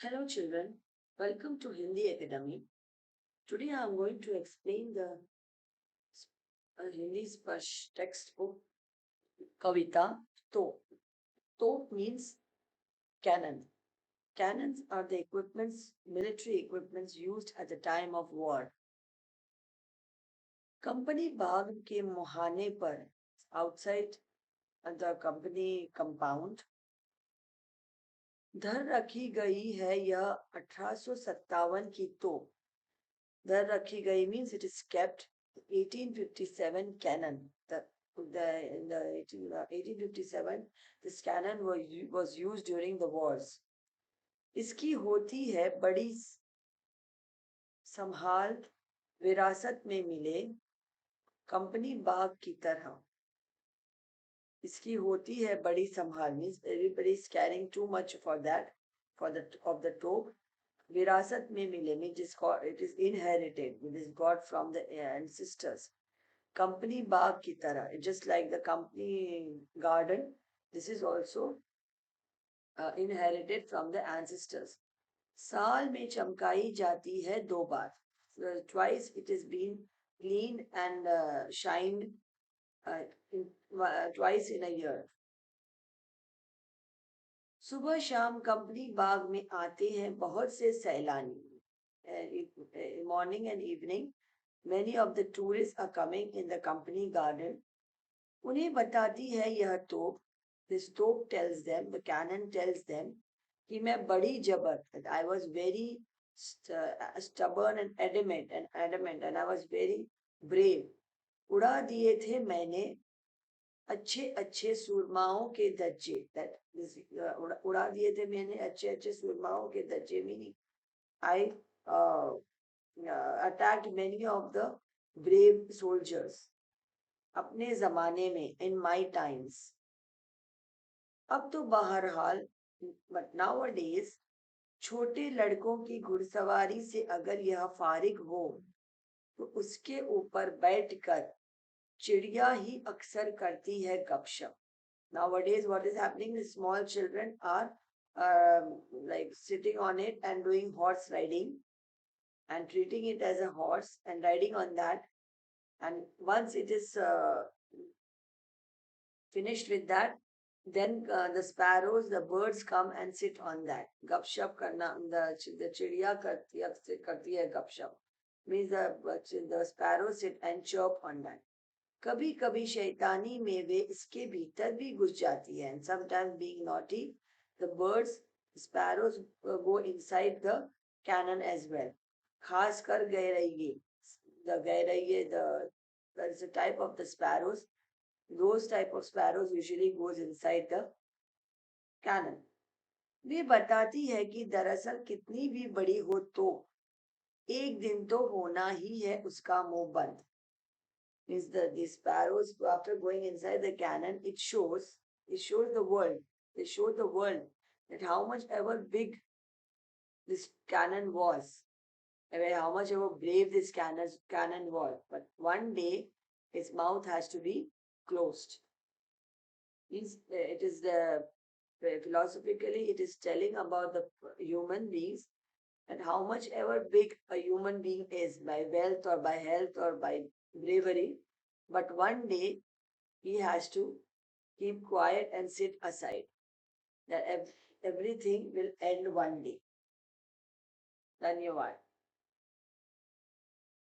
Hello children, welcome to Hindi Academy. Today I am going to explain the Hindi Sparsh textbook Kavita Top. Top means cannon. Cannons are the military equipments used at the time of war. Company Bagh के मुहाने पर outside the company compound धर रखी गई है यह 1857 की तोप. There रखी गई means it is kept 1857 cannon. In the 1857 this cannon was used during the wars. इसकी होती है बड़ी संभाल विरासत में मिले कंपनी बाग की तरह. इसकी होती है बड़ी संभाल means everybody is carrying too much for that of the top. विरासत में मिले means it is inherited, it is got from the ancestors. Company बाग की तरह, just like the company garden, this is also inherited from the ancestors. साल में चमकाई जाती है 2 बार. Twice it is been cleaned and shined twice in a year. सुबह शाम company बाग में आते हैं बहुत से सैलानी. Morning and evening many of the tourists are coming in the company garden. उन्हें बताती है यह तोप. This तोप tells them, the cannon tells them कि मैं बड़ी जबर, I was very stubborn and adamant and I was very brave. उड़ा दिए थे मैंने अच्छे अच्छे सुरमाओं के धज्जे. That उड़ा दिए थे मैंने अच्छे अच्छे सुरमाओं के धज्जे, meaning I attacked many of the brave soldiers. अपने जमाने में, in my times. अब तो बहरहाल, but nowadays, छोटे लड़कों की घुड़सवारी से अगर यह फारिग हो तो उसके ऊपर बैठकर चिड़िया ही अक्सर करती है गपशप. Nowadays what is happening is small children are like sitting on it and doing horse riding and treating it as a horse and riding on that, and once it is finished with that, then the sparrows, the birds come and sit on that. Gupshup karna, the chidiya karti hai gupshup. Means the sparrows sit and chirp on that. कभी कभी शैतानी में वे इसके भीतर भी घुस जाती है. And sometimes being naughty, the birds, sparrows go inside the cannon as well. खासकर गैरैये, the गैरैये, there is a type of the sparrows. Those type of sparrows usually goes inside the cannon. वे बताती है कि दरअसल कितनी भी बड़ी हो तो एक दिन तो होना ही है उसका मुंह बंद. Means the sparrows, after going inside the cannon, it shows the world. They show the world that how much ever big this cannon was, how much ever brave this cannon was. But one day its mouth has to be closed. Means it is the philosophically it is telling about the human beings and how much ever big a human being is by wealth or by health or by bravery, but one day he has to keep quiet and sit aside. That everything will end one day. Dhanyavad.